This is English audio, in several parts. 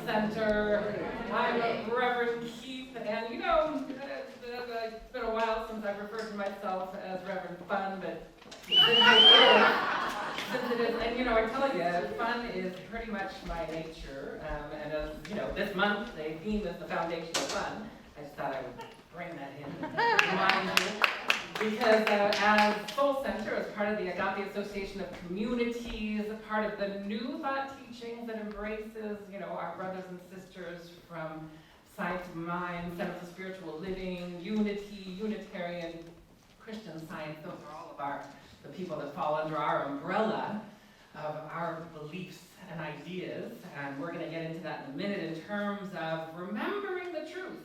Center. I'm Reverend Keith, and it's been a while since I've referred to myself as Reverend Fun, but since it is, and I tell you, fun is pretty much my nature, and as this month, the theme is the foundation of fun. I just thought I would bring that in and remind you. Because as Soul Center, as part of the Agape Association of Communities, part of the New Thought teachings that embraces, our brothers and sisters from Science of Mind, Center for Spiritual Living, Unity, Unitarian, Christian Science, those are all of the people that fall under our umbrella of our beliefs and ideas. And we're going to get into that in a minute in terms of remembering the truth.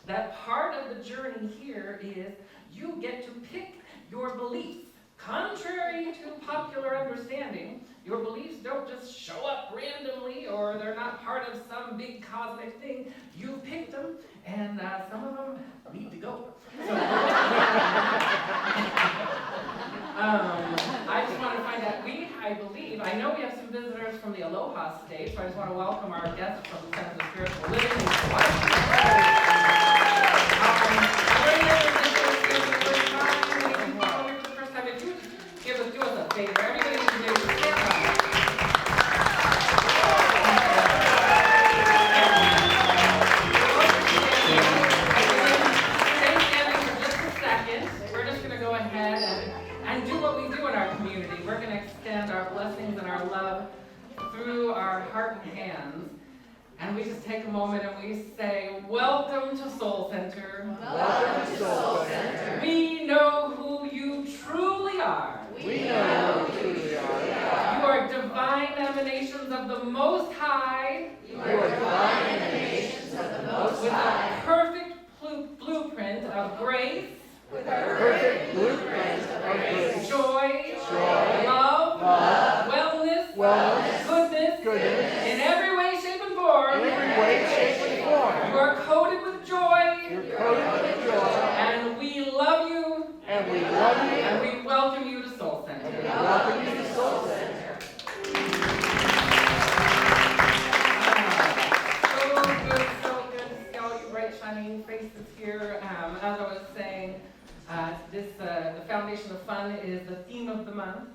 That part of the journey here is you get to pick your beliefs. Contrary to popular understanding, your beliefs don't just show up randomly or they're not part of some big cosmic thing. You picked them, and some of them need to go. So, I just want to find out, I know we have some visitors from the Aloha State, so I just want to welcome our guests from the Center for Spiritual Living. Do us a favor. Everybody can do stand up. Stay standing for just a second. We're just going to go ahead and do what we do in our community. We're going to extend our blessings and our love through our heart and hands. And we just take a moment and we say, welcome to Soul Center. Welcome to Soul Center. We know who you truly are. We know who you are. You are divine emanations of the Most High. You are divine emanations of the Most With High. a perfect blueprint of grace. With a perfect blueprint of grace. Joy. Joy. Love. Love. Wellness. Goodness. In every way, shape, and form. In every way, shape, and form. You are coated with joy. You're coated with joy. And we love you. And we love you. And we welcome you to Soul Center. And we welcome you to Soul Center. So good to see all you bright, shining faces here. As I was saying, the Foundation of Fun is the theme of the month.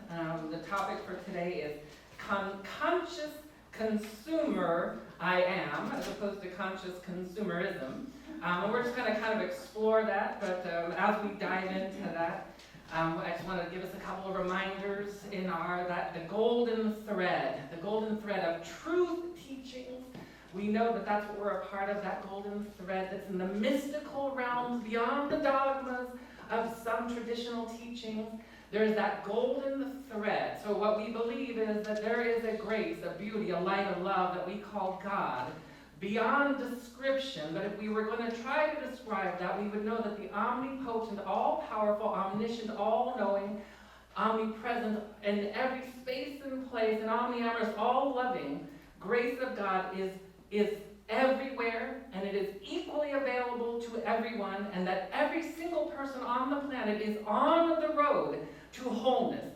The topic for today is conscious consumer I am, as opposed to conscious consumerism. And we're just going to kind of explore that, but as we dive into that, I just want to give us a couple of reminders in the golden thread of truth teachings. We know that that's what we're a part of, that golden thread that's in the mystical realms beyond the dogmas of some traditional teachings. There's that golden thread. So what we believe is that there is a grace, a beauty, a light, a love that we call God, beyond description. But if we were going to try to describe that, we would know that the omnipotent, all-powerful, omniscient, all-knowing, omnipresent, in every space and place, and omniamorous, all-loving grace of God is everywhere, and it is equally available to everyone, and that every single person on the planet is on the road to wholeness.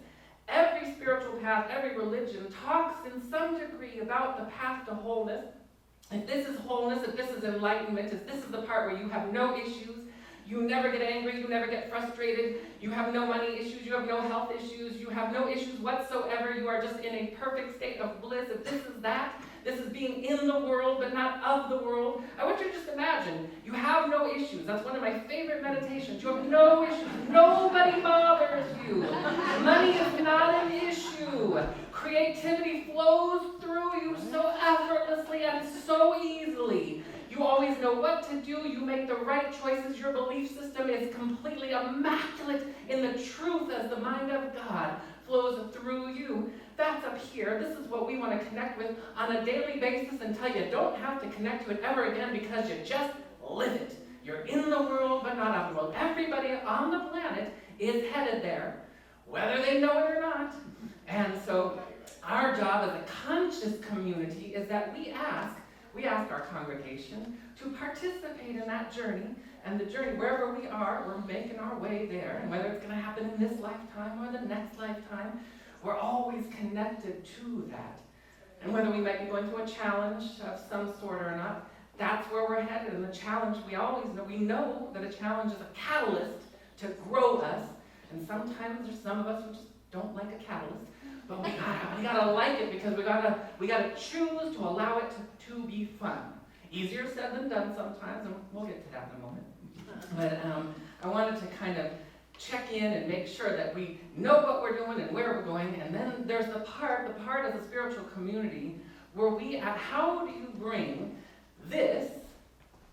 Every spiritual path, every religion talks in some degree about the path to wholeness. If this is wholeness, if this is enlightenment, if this is the part where you have no issues, you never get angry, you never get frustrated, you have no money issues, you have no health issues, you have no issues whatsoever, you are just in a perfect state of bliss. If this is that, this is being in the world but not of the world. I want you to just imagine, you have no issues. That's one of my favorite meditations. You have no issues. Nobody bothers you. Money is not an issue. Creativity flows through you so effortlessly and so easily. You always know what to do. You make the right choices. Your belief system is completely immaculate in the truth as the mind of God flows through you. That's up here. This is what we want to connect with on a daily basis until you don't have to connect to it ever again because you just live it. You're in the world but not of the world. Everybody on the planet is headed there, whether they know it or not. And so our job as a conscious community is that we ask our congregation to participate in that journey. And the journey, wherever we are, we're making our way there. And whether it's going to happen in this lifetime or the next lifetime, we're always connected to that. And whether we might be going through a challenge of some sort or not, that's where we're headed. And the challenge, we know that a challenge is a catalyst to grow us. And sometimes there's some of us who just don't like a catalyst. But we gotta like it, because we gotta choose to allow it to be fun. Easier said than done sometimes, and we'll get to that in a moment. But I wanted to kind of check in and make sure that we know what we're doing and where we're going. And then there's the part of the spiritual community where how do you bring this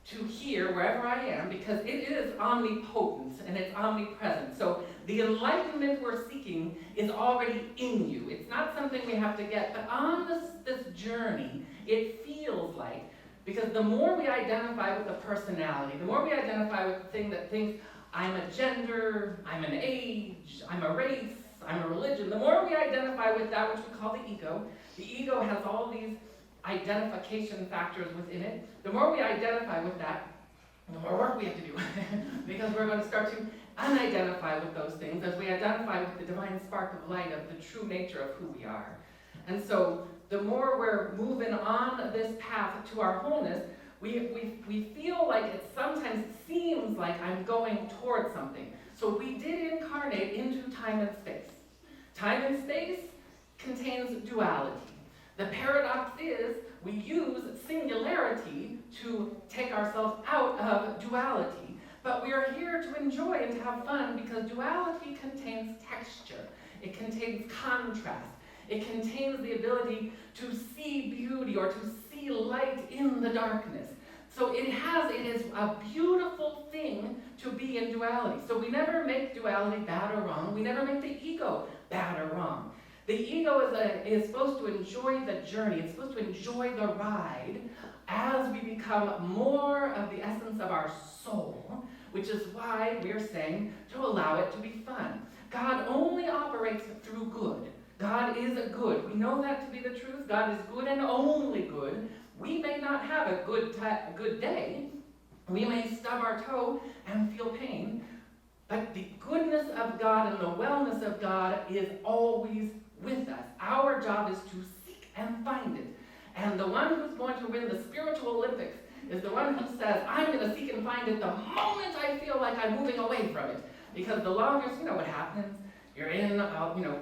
to here, wherever I am, because it is omnipotent and it's omnipresent. So the enlightenment we're seeking is already in you. It's not something we have to get, but on this journey, it feels like, because the more we identify with the personality, the more we identify with the thing that thinks, I'm a gender, I'm an age, I'm a race, I'm a religion, the more we identify with that which we call the ego has all these identification factors within it. The more we identify with that, the more work we have to do. Because we're going to start to unidentify with those things as we identify with the divine spark of light of the true nature of who we are. And so the more we're moving on this path to our wholeness, we feel like it sometimes seems like I'm going towards something. So we did incarnate into time and space. Time and space contains duality. The paradox is we use singularity to take ourselves out of duality. But we are here to enjoy and to have fun, because duality contains texture. It contains contrast. It contains the ability to see beauty or to see light in the darkness. So it is a beautiful thing to be in duality. So we never make duality bad or wrong. We never make the ego bad or wrong. The ego is supposed to enjoy the journey. It's supposed to enjoy the ride as we become more of the essence of our soul, which is why we're saying to allow it to be fun. God only operates through good. God is good. We know that to be the truth. God is good and only good. We may not have a good day. We may stub our toe and feel pain. But the goodness of God and the wellness of God is always with us. Our job is to seek and find it. And the one who's going to win the spiritual Olympics is the one who says, I'm going to seek and find it the moment I feel like I'm moving away from it. Because the longest, you know what happens? You're in,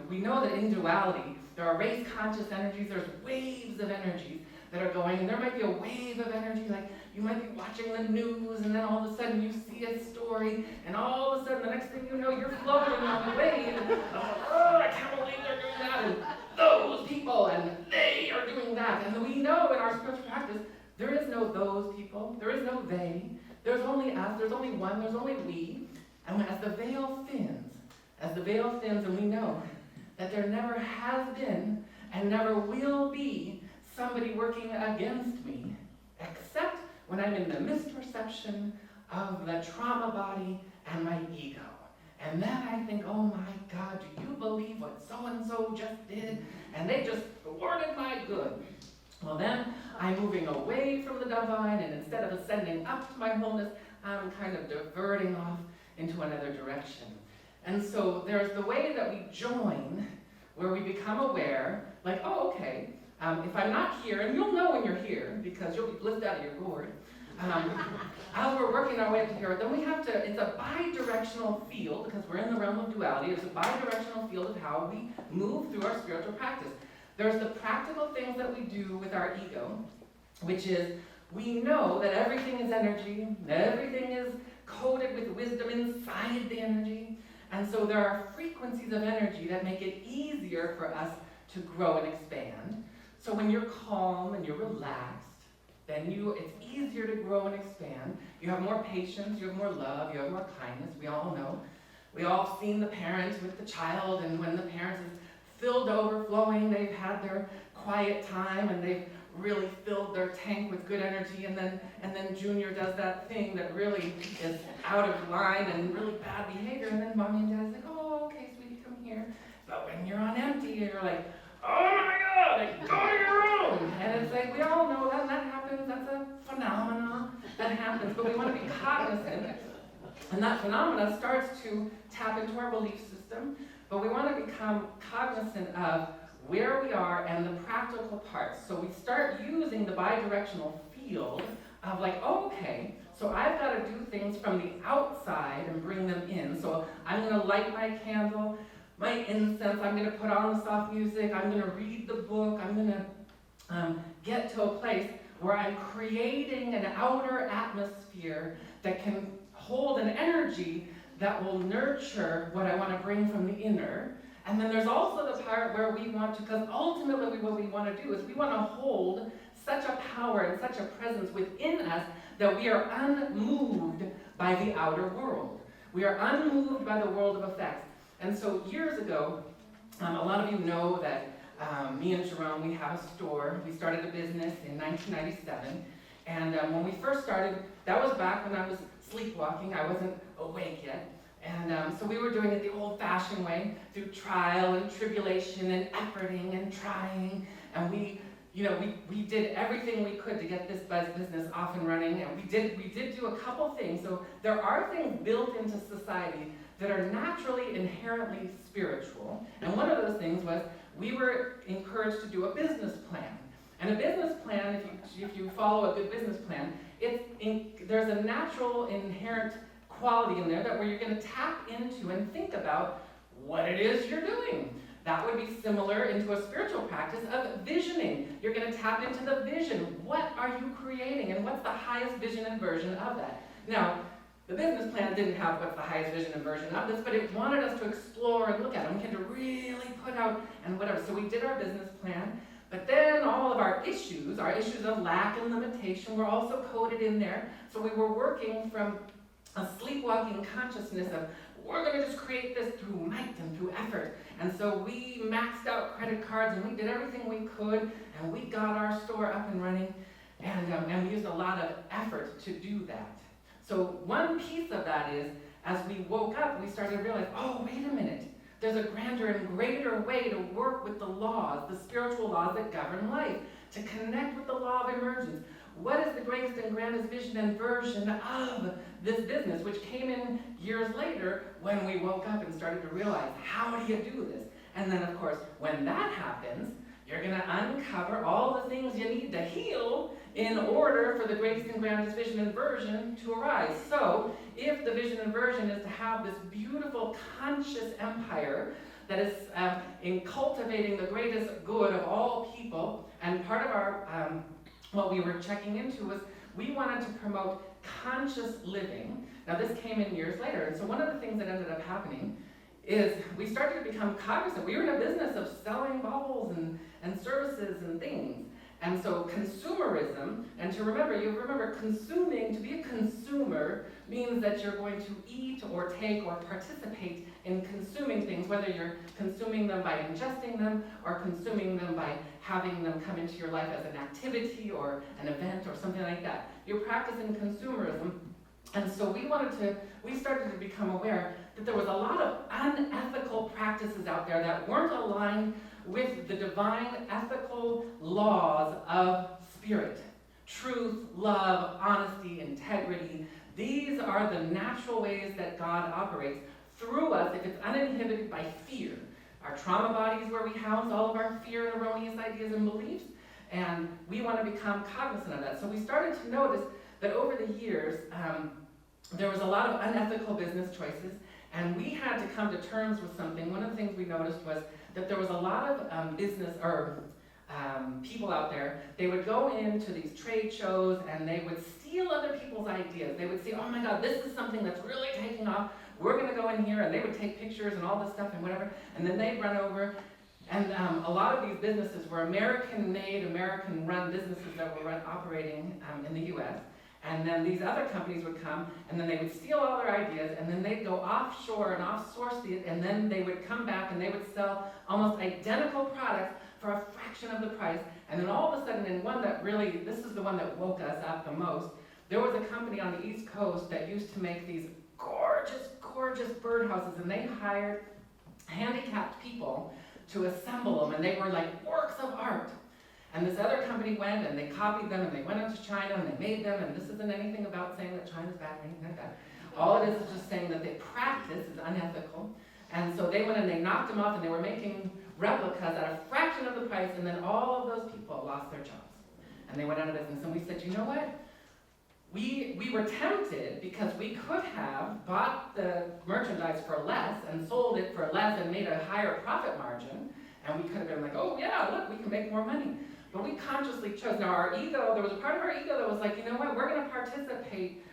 we know that in duality, there are race conscious energies, there's waves of energies that are going, and there might be a wave of energy, like you might be watching the news, and then all of a sudden you see a story, and all of a sudden the next thing you know, you're floating on the wave, and I can't believe they're doing that, and those people, and they are doing that. And we know in our spiritual practice, there is no those people, there is no they, there's only us, there's only one, there's only we. And as the veil thins, and we know that there never has been and never will be somebody working against me, except when I'm in the misperception of the trauma body and my ego. And then I think, oh my God, do you believe what so-and-so just did? And they just thwarted my good. Well, then I'm moving away from the divine, and instead of ascending up to my wholeness, I'm kind of diverting off into another direction. And so there's the way that we join, where we become aware, like, oh, okay, if I'm not here, and you'll know when you're here, because you'll be blitzed out of your gourd, as we're working our way up to here, then we have to, it's a bi-directional field, because we're in the realm of duality, it's a bi-directional field of how we move through our spiritual practice. There's the practical things that we do with our ego, which is, we know that everything is energy, everything is coded with wisdom inside the energy, and so there are frequencies of energy that make it easier for us to grow and expand. So when you're calm and you're relaxed, then it's easier to grow and expand. You have more patience, you have more love, you have more kindness. We all know. We all have seen the parent with the child, and when the parent is filled to overflowing, they've had their quiet time and they've really filled their tank with good energy, and then Junior does that thing that really is out of line and really bad behavior, and then mommy and dad's like, oh, okay, sweetie, come here. But when you're on empty, you're like, oh my God, like, go to your room. And it's like, we all know that happens, that's a phenomenon that happens, but we want to be cognizant. And that phenomena starts to tap into our belief system, but we want to become cognizant of where we are and the practical parts. So we start using the bidirectional field of like, oh, okay, so I've got to do things from the outside and bring them in. So I'm going to light my candle, my incense, I'm going to put on the soft music, I'm going to read the book, I'm going to get to a place where I'm creating an outer atmosphere that can hold an energy that will nurture what I want to bring from the inner. And then there's also the part where we want to, because ultimately what we want to do is we want to hold such a power and such a presence within us that we are unmoved by the outer world. We are unmoved by the world of effects. And so years ago, a lot of you know that me and Jerome, we have a store. We started a business in 1997. And when we first started, that was back when I was sleepwalking. I wasn't awake yet. And so we were doing it the old-fashioned way, through trial and tribulation and efforting and trying. And we did everything we could to get this business off and running. And we did do a couple things. So there are things built into society that are naturally, inherently spiritual. And one of those things was we were encouraged to do a business plan. And a business plan, if you follow a good business plan, there's a natural, inherent quality in there that where you're going to tap into and think about what it is you're doing. That would be similar into a spiritual practice of visioning. You're going to tap into the vision. What are you creating? And what's the highest vision and version of that? Now, the business plan didn't have what's the highest vision and version of this, but it wanted us to explore and look at it. We had to really put out and whatever. So we did our business plan, but then all of our issues of lack and limitation were also coded in there. So we were working from a sleepwalking consciousness of, we're going to just create this through might and through effort. And so we maxed out credit cards and we did everything we could, and we got our store up and running, and we used a lot of effort to do that. So one piece of that is, as we woke up, we started to realize, oh, wait a minute. There's a grander and greater way to work with the laws, the spiritual laws that govern life, to connect with the law of emergence. What is the greatest and grandest vision and version of this business, which came in years later when we woke up and started to realize, how do you do this? And then, of course, when that happens, you're going to uncover all the things you need to heal in order for the greatest and grandest vision and version to arise. So, if the vision and version is to have this beautiful conscious empire that is in cultivating the greatest good of all people, and part of our what we were checking into was we wanted to promote conscious living. Now this came in years later, and so one of the things that ended up happening is we started to become cognizant. We were in a business of selling bubbles and services and things. And so consumerism, and you remember consuming, to be a consumer means that you're going to eat or take or participate in consuming things, whether you're consuming them by ingesting them or consuming them by having them come into your life as an activity or an event or something like that. You're practicing consumerism. And so we started to become aware that there was a lot of unethical practices out there that weren't aligned with the divine ethical laws of spirit. Truth, love, honesty, integrity. These are the natural ways that God operates through us if it's uninhibited by fear. Our trauma bodies where we house all of our fear and erroneous ideas and beliefs, and we want to become cognizant of that. So we started to notice that over the years, there was a lot of unethical business choices, and we had to come to terms with something. One of the things we noticed was that there was a lot of business or people out there. They would go into these trade shows and they would steal other people's ideas. They would say, oh my God, this is something that's really taking off. We're going to go in here, and they would take pictures and all this stuff and whatever, and then they'd run over. And a lot of these businesses were American-made, American-run businesses that were operating in the U.S. And then these other companies would come, and then they would steal all their ideas, and then they'd go offshore and off-source it, and then they would come back and they would sell almost identical products for a fraction of the price. And then all of a sudden, in one that really, this is the one that woke us up the most, there was a company on the East Coast that used to make these gorgeous, gorgeous birdhouses, and they hired handicapped people to assemble them, and they were like works of art. And this other company went and they copied them and they went into China and they made them, and this isn't anything about saying that China's bad or anything like that. All it is just saying that the practice is unethical. And so they went and they knocked them off, and they were making replicas at a fraction of the price, and then all of those people lost their jobs. And they went out of business. And we said, you know what? We were tempted because we could have bought the merchandise for less and sold it for less and made a higher profit margin. And we could have been like, oh yeah, look, we can make more money. But we consciously chose. Now our ego, there was a part of our ego that was like, you know what, we're going to participate.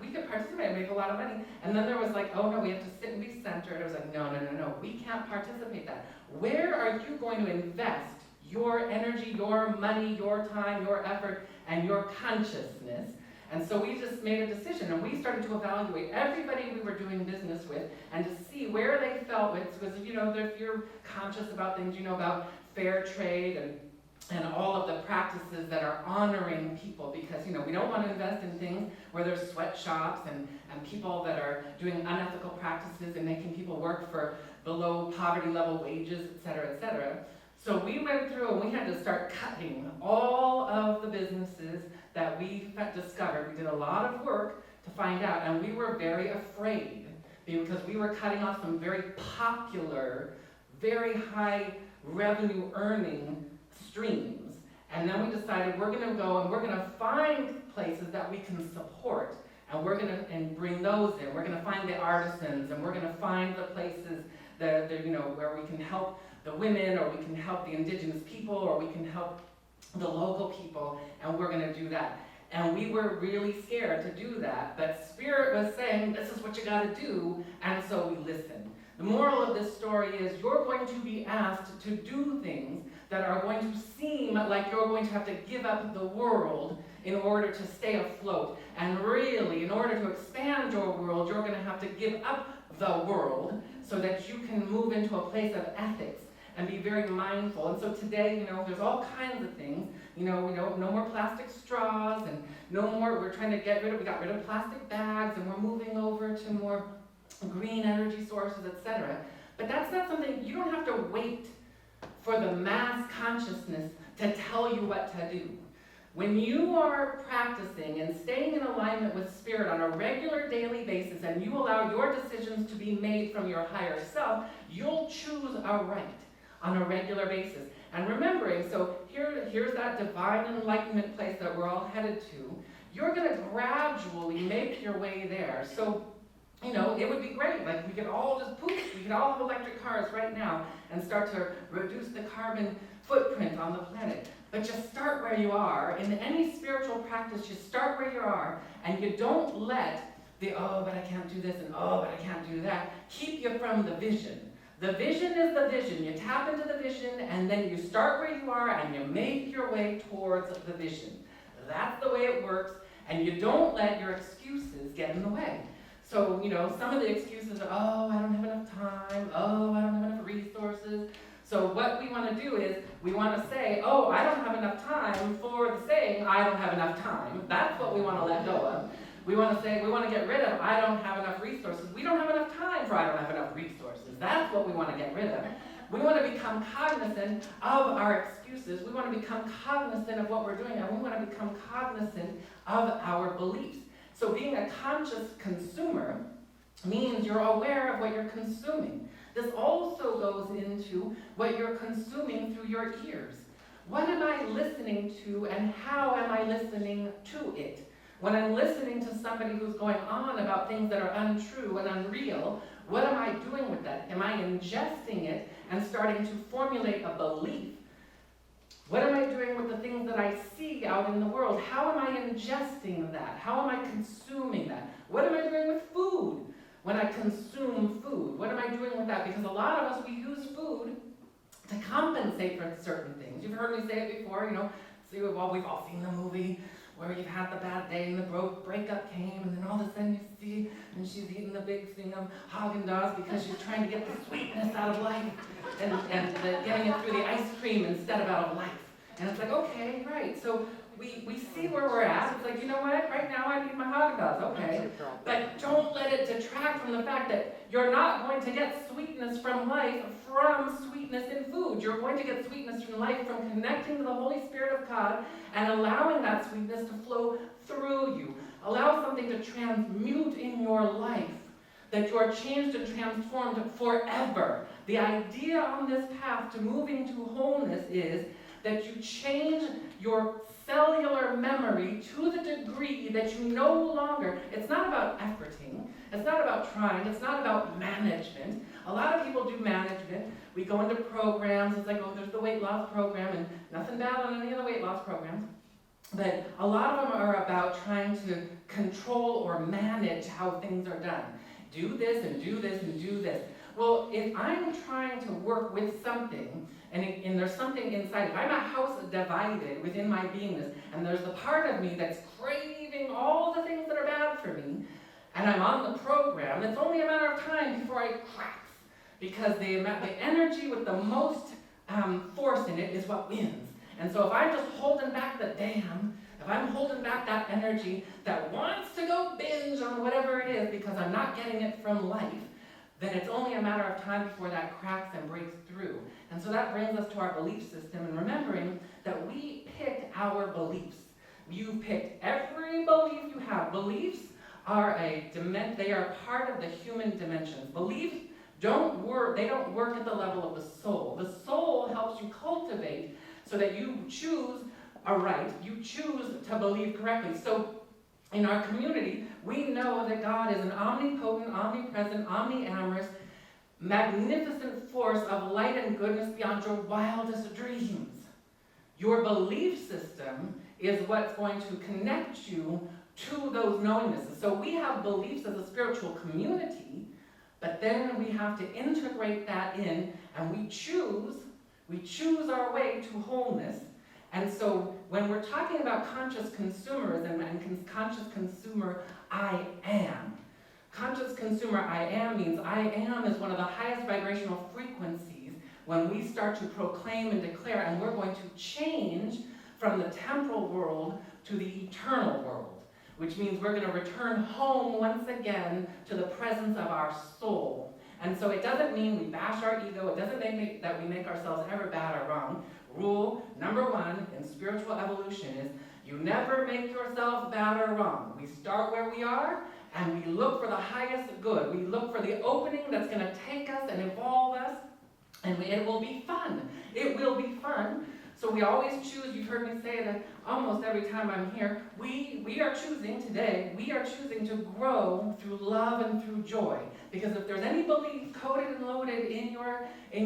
We could participate and make a lot of money. And then there was like, oh no, we have to sit and be centered. It was like, no, we can't participate that. Where are you going to invest your energy, your money, your time, your effort, and your consciousness? And so we just made a decision, and we started to evaluate everybody we were doing business with and to see where they felt with, because you know, if you're conscious about things, you know about fair trade and all of the practices that are honoring people, because you know, we don't want to invest in things where there's sweatshops and people that are doing unethical practices and making people work for below poverty level wages, et cetera, et cetera. So we went through and we had to start cutting all of the businesses that we discovered. We did a lot of work to find out, and we were very afraid because we were cutting off some very popular, very high revenue earning streams. And then we decided we're going to go and we're going to find places that we can support, and we're going to bring those in. We're going to find the artisans, and we're going to find the places that you know, where we can help the women, or we can help the indigenous people, or we can help the local people, and we're going to do that. And we were really scared to do that, but Spirit was saying, this is what you got to do, and so we listened. The moral of this story is you're going to be asked to do things that are going to seem like you're going to have to give up the world in order to stay afloat. And really, in order to expand your world, you're going to have to give up the world so that you can move into a place of ethics and be very mindful. And so today, you know, there's all kinds of things. You know, no more plastic straws, and no more, we got rid of plastic bags, and we're moving over to more green energy sources, etc. But that's not something, you don't have to wait for the mass consciousness to tell you what to do. When you are practicing and staying in alignment with Spirit on a regular daily basis, and you allow your decisions to be made from your higher self, you'll choose a right on a regular basis. And remembering, so here's that divine enlightenment place that we're all headed to. You're going to gradually make your way there. So, you know, it would be great. Like, we could all just poof, we could all have electric cars right now and start to reduce the carbon footprint on the planet. But just start where you are. In any spiritual practice, you start where you are, and you don't let the, oh, but I can't do this, and oh, but I can't do that, keep you from the vision. The vision is the vision. You tap into the vision, and then you start where you are, and you make your way towards the vision. That's the way it works, and you don't let your excuses get in the way. So, you know, some of the excuses are, oh, I don't have enough time, oh, I don't have enough resources. So what we want to do is, we want to say, oh, I don't have enough time, for the saying, I don't have enough time. That's what we want to let go of. We want to say, we want to get rid of, I don't have enough resources. We don't have enough time for I don't have enough resources. That's what we want to get rid of. We want to become cognizant of our excuses. We want to become cognizant of what we're doing, and we want to become cognizant of our beliefs. So being a conscious consumer means you're aware of what you're consuming. This also goes into what you're consuming through your ears. What am I listening to, and how am I listening to it? When I'm listening to somebody who's going on about things that are untrue and unreal, what am I doing with that? Am I ingesting it and starting to formulate a belief? What am I doing with the things that I see out in the world? How am I ingesting that? How am I consuming that? What am I doing with food when I consume food? What am I doing with that? Because a lot of us, we use food to compensate for certain things. You've heard me say it before, you know, well, we've all seen the movie where you've had the bad day and the breakup came, and then all of a sudden you see, and she's eating the big thing of Haagen-Dazs because she's trying to get the sweetness out of life, and getting it through the ice cream instead of out of life. And it's like, okay, right. So we see where we're at. It's like, you know what? Right now I need my Haagen-Dazs, okay. But don't let it detract from the fact that you're not going to get sweetness from life from sweetness in food. You're going to get sweetness from life from connecting to the Holy Spirit of God and allowing that sweetness to flow through you. Allow something to transmute in your life, that you are changed and transformed forever. The idea on this path to moving to wholeness is that you change your cellular memory to the degree that you no longer, it's not about efforting, it's not about trying, it's not about management. A lot of people do management. We go into programs, it's like, oh, there's the weight loss program, and nothing bad on any of the weight loss programs. But a lot of them are about trying to control or manage how things are done. Do this and do this and do this. Well, if I'm trying to work with something, and there's something inside, if I'm a house divided within my beingness, and there's the part of me that's craving all the things that are bad for me, and I'm on the program, it's only a matter of time before I cracks. Because the energy with the most force in it is what wins. And so if I'm just holding back the dam, if I'm holding back that energy that wants to go binge on whatever it is because I'm not getting it from life, then it's only a matter of time before that cracks and breaks through. And so that brings us to our belief system and remembering that we pick our beliefs. You picked every belief you have. Beliefs are they are part of the human dimensions. Beliefs don't work at the level of the soul. The soul helps you cultivate so that you choose aright, you choose to believe correctly. So in our community, we know that God is an omnipotent, omnipresent, omniamorous, magnificent force of light and goodness beyond your wildest dreams. Your belief system is what's going to connect you to those knowingnesses. So we have beliefs as a spiritual community, but then we have to integrate that in, and we choose our way to wholeness. And so when we're talking about conscious consumerism and conscious consumer I am, conscious consumer I am means I am is one of the highest vibrational frequencies when we start to proclaim and declare, and we're going to change from the temporal world to the eternal world. Which means we're going to return home once again to the presence of our soul. And so it doesn't mean we bash our ego. It doesn't mean that we make ourselves ever bad or wrong. Rule number one in spiritual evolution is you never make yourself bad or wrong. We start where we are, and we look for the highest good. We look for the opening that's going to take us and evolve us, and it will be fun. It will be fun. So we always choose, you've heard me say that almost every time I'm here, we are choosing today, we are choosing to grow through love and through joy. Because if there's any belief coded and loaded in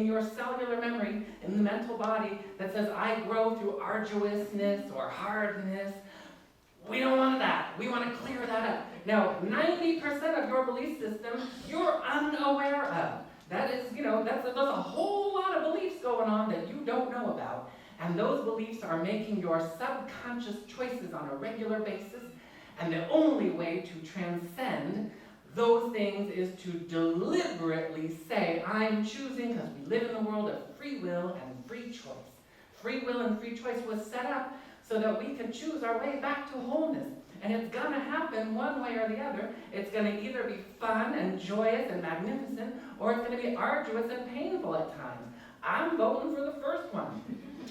your cellular memory, in the mental body, that says I grow through arduousness or hardness, we don't want that. We want to clear that up. Now, 90% of your belief system, you're unaware of. That is, there's a whole lot of beliefs going on that you don't know about. And those beliefs are making your subconscious choices on a regular basis. And the only way to transcend those things is to deliberately say, I'm choosing, because we live in the world of free will and free choice. Free will and free choice was set up so that we can choose our way back to wholeness. And it's going to happen one way or the other. It's going to either be fun and joyous and magnificent, or it's going to be arduous and painful at times. I'm voting for the first one.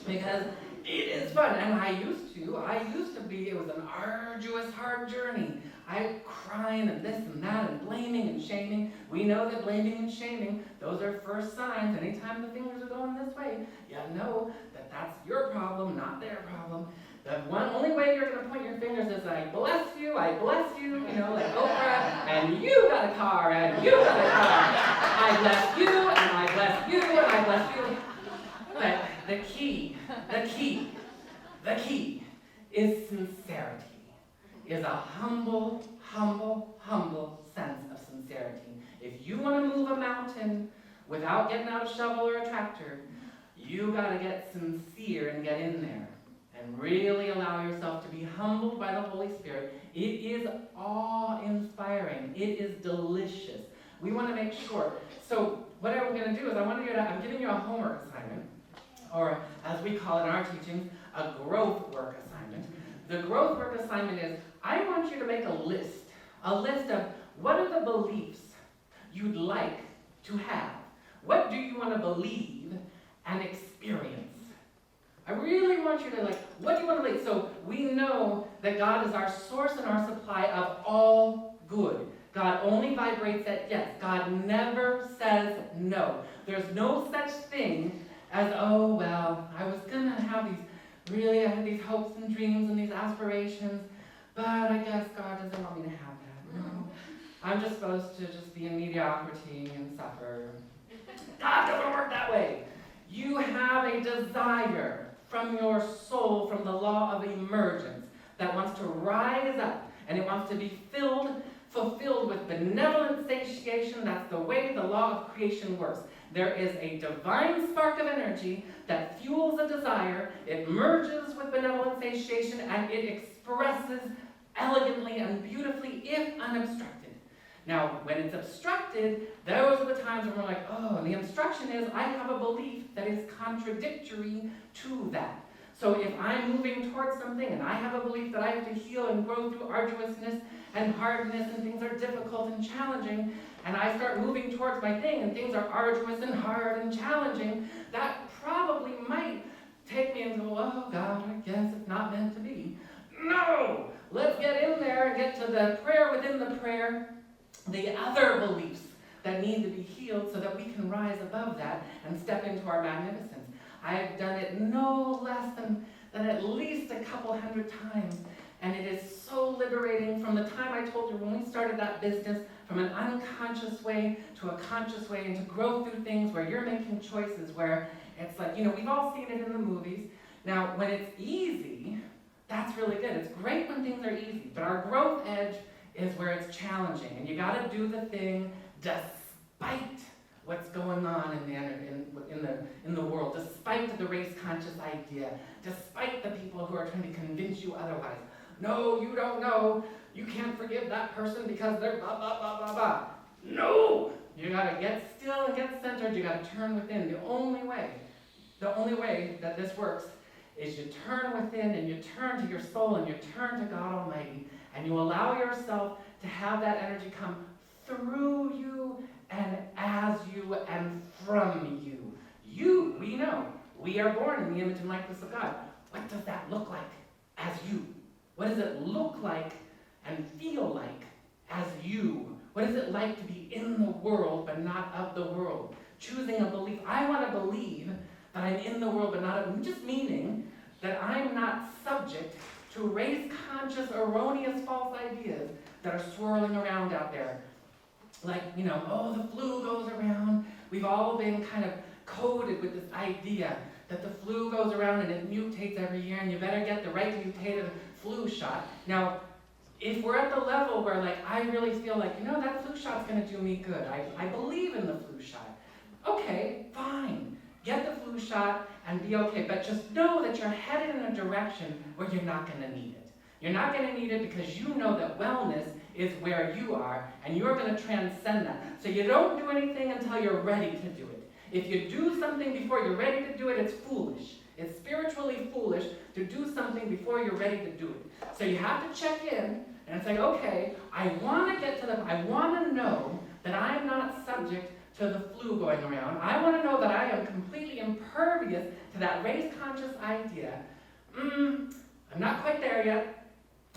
Because it is fun, and I used to be, it was an arduous, hard journey. I crying and this and that and blaming and shaming. We know that blaming and shaming, those are first signs. Anytime the fingers are going this way, you know that that's your problem, not their problem. The only way you're going to point your fingers is I bless you, like Oprah, and you got a car, and you got a car. I bless you, and I bless you, and I bless you. But the key is sincerity, is a humble sense of sincerity. If you want to move a mountain without getting out a shovel or a tractor, you got to get sincere and get in there and really allow yourself to be humbled by the Holy Spirit. It is awe-inspiring. It is delicious. We want to make sure. So what I'm going to do is I'm giving you a homework assignment, or as we call it in our teachings, a growth work assignment. The growth work assignment is, I want you to make a list of what are the beliefs you'd like to have. What do you want to believe and experience? I really want you to what do you want to believe? So we know that God is our source and our supply of all good. God only vibrates at yes. God never says no. There's no such thing as, oh, well, I was going to have I had these hopes and dreams and these aspirations, but I guess God doesn't want me to have that. No. I'm just supposed to just be in mediocrity and suffer. God doesn't work that way. You have a desire from your soul, from the law of emergence, that wants to rise up, and it wants to be fulfilled with benevolent satiation. That's the way the law of creation works. There is a divine spark of energy that fuels a desire, it merges with benevolent satiation, and it expresses elegantly and beautifully if unobstructed. Now, when it's obstructed, those are the times when we're like, oh, and the obstruction is I have a belief that is contradictory to that. So if I'm moving towards something and I have a belief that I have to heal and grow through arduousness and hardness and things are difficult and challenging, and I start moving towards my thing and things are arduous and hard and challenging, that probably might take me and go, oh God, I guess it's not meant to be. No! Let's get in there and get to the prayer within the prayer, the other beliefs that need to be healed so that we can rise above that and step into our magnificence. I've done it no less than at least a couple hundred times. And it is so liberating from the time I told you when we started that business, from an unconscious way to a conscious way, and to grow through things where you're making choices where it's like, we've all seen it in the movies. Now, when it's easy, that's really good. It's great when things are easy, but our growth edge is where it's challenging, and you got to do the thing despite what's going on in the world, despite the race-conscious idea, despite the people who are trying to convince you otherwise. No, you don't know. You can't forgive that person because they're blah, blah, blah, blah, blah. No! You got to get still and get centered. You got to turn within. The only way that this works is you turn within and you turn to your soul and you turn to God Almighty and you allow yourself to have that energy come through you and as you and from you. We know, we are born in the image and likeness of God. What does that look like as you? What does it look like and feel like as you? What is it like to be in the world but not of the world? Choosing a belief. I want to believe that I'm in the world but not of, just meaning that I'm not subject to race-conscious, erroneous, false ideas that are swirling around out there. Like, oh, the flu goes around. We've all been kind of coded with this idea that the flu goes around and it mutates every year and you better get the right mutated flu shot. Now, if we're at the level where I really feel like, that flu shot's going to do me good. I believe in the flu shot. Okay, fine. Get the flu shot and be okay. But just know that you're headed in a direction where you're not going to need it. You're not going to need it because you know that wellness is where you are and you're going to transcend that. So you don't do anything until you're ready to do it. If you do something before you're ready to do it, it's foolish. It's spiritually foolish to do something before you're ready to do it. So you have to check in and say, okay, I want to know that I'm not subject to the flu going around. I want to know that I am completely impervious to that race-conscious idea. I'm not quite there yet.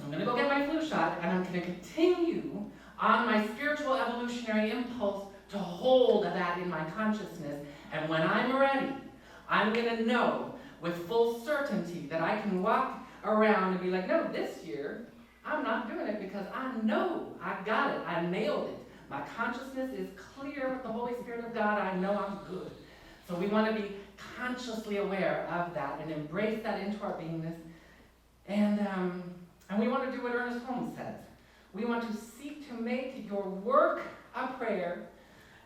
I'm going to go get my flu shot, and I'm going to continue on my spiritual evolutionary impulse to hold that in my consciousness. And when I'm ready, I'm going to know with full certainty that I can walk around and be like, no, this year, I'm not doing it because I know I got it. I nailed it. My consciousness is clear with the Holy Spirit of God. I know I'm good. So we want to be consciously aware of that and embrace that into our beingness. And we want to do what Ernest Holmes says. We want to seek to make your work a prayer,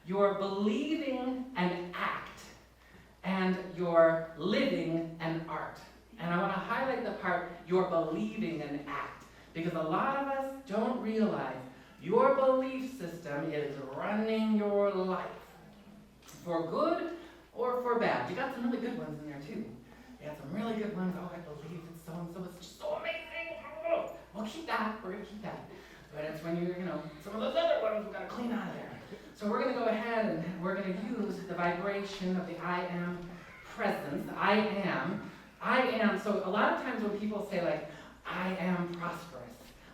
your believing an act, and your living an art. And I want to highlight the part, your believing an act, because a lot of us don't realize your belief system is running your life, for good or for bad. You got some really good ones in there too. You got some really good ones. Oh, I believe that so-and-so is just so amazing. Oh, we'll keep that. We're going to keep that. But it's when you're, some of those other ones we've got to clean out of there. So we're going to go ahead and we're going to use the vibration of the I am presence. I am. So a lot of times when people say I am prosperous,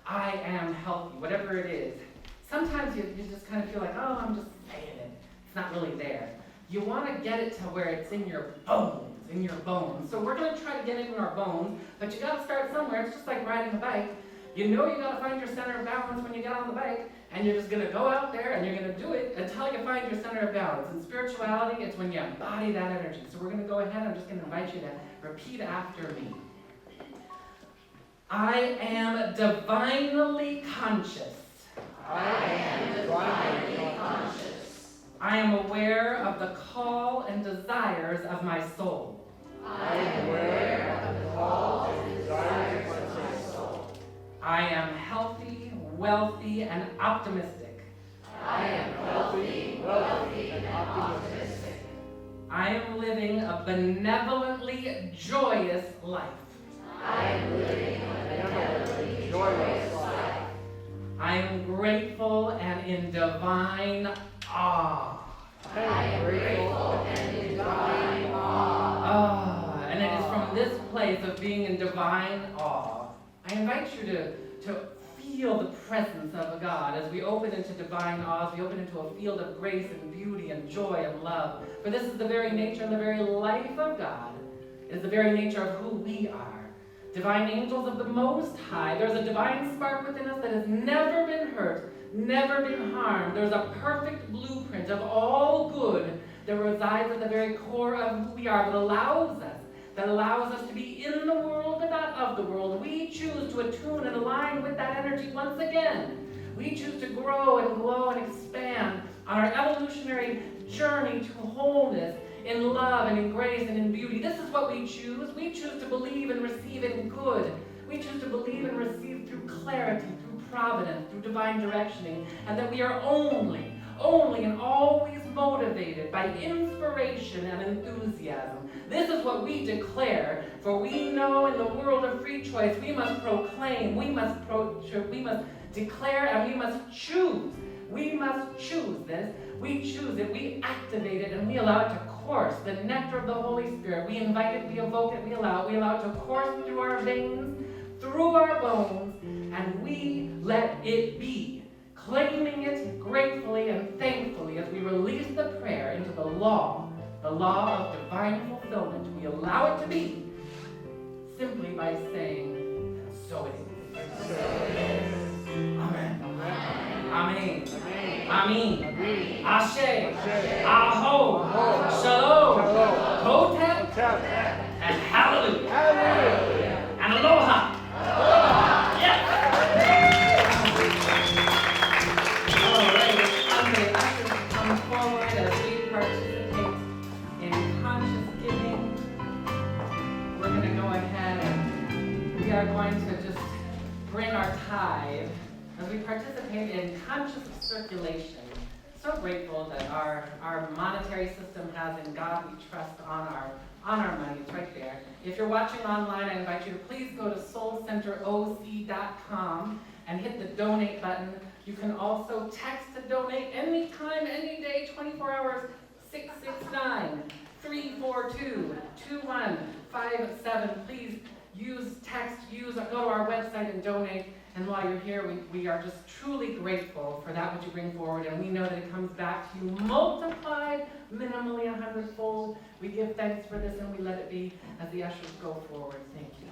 I am healthy, whatever it is, Sometimes you just kind of feel like, oh, I'm just saying it. It's not really there. You want to get it to where it's in your bones, So we're going to try to get it in our bones, but you got to start somewhere. It's just like riding a bike. You know you got to find your center of balance when you get on the bike, and you're just going to go out there and you're going to do it until you find your center of balance. In spirituality, it's when you embody that energy. So we're going to go ahead. I'm just going to invite you to repeat after me. I am divinely conscious. I am divinely conscious. I am aware of the call and desires of my soul. I am aware of the call and desires of my soul. I am healthy, wealthy, and optimistic. I am healthy, wealthy, and optimistic. I am living a benevolently joyous life. I am living a benevolently joyous life. I am grateful and in divine awe. I am grateful and in divine awe. And it is from this place of being in divine awe, I invite you to feel the presence of God as we open into divine awe, as we open into a field of grace and beauty and joy and love. For this is the very nature and the very life of God. It is the very nature of who we are. Divine angels of the Most High. There's a divine spark within us that has never been hurt, never been harmed. There's a perfect blueprint of all good that resides at the very core of who we are, that allows us to be in the world but not of the world. We choose to attune and align with that energy once again. We choose to grow and glow and expand on our evolutionary journey to wholeness in love and in grace and in beauty. This is what we choose. We choose to believe and receive in good. We choose to believe and receive through clarity, through providence, through divine directioning, and that we are only and always motivated by inspiration and enthusiasm. This is what we declare, for we know in the world of free choice we must proclaim, we must declare, and we must choose. We must choose this. We choose it, we activate it, and we allow it to course. The nectar of the Holy Spirit, we invite it, we evoke it, we allow it to course through our veins, through our bones, and we let it be. Claiming it gratefully and thankfully as we release the prayer into the law of divine fulfillment. We allow it to be simply by saying, so it is. Amen. Amen. Amen. Ashe. Aho. Shalom. Hotep. And hallelujah. And aloha. Yes. All right. Sunday, I should come forward as we participate in conscious giving. We're going to go ahead and we are going to just bring our tithe as we participate in conscious circulation. So grateful that our monetary system has in God we trust on our money. It's right there. If you're watching online, I invite you to please go to soulcenteroc.com and hit the donate button. You can also text to donate anytime, any day, 24 hours, 669-342-2157. Please go to our website and donate. And while you're here, we are just truly grateful for that which you bring forward, and we know that it comes back to you multiplied, minimally 100-fold. We give thanks for this, and we let it be as the ushers go forward. Thank you.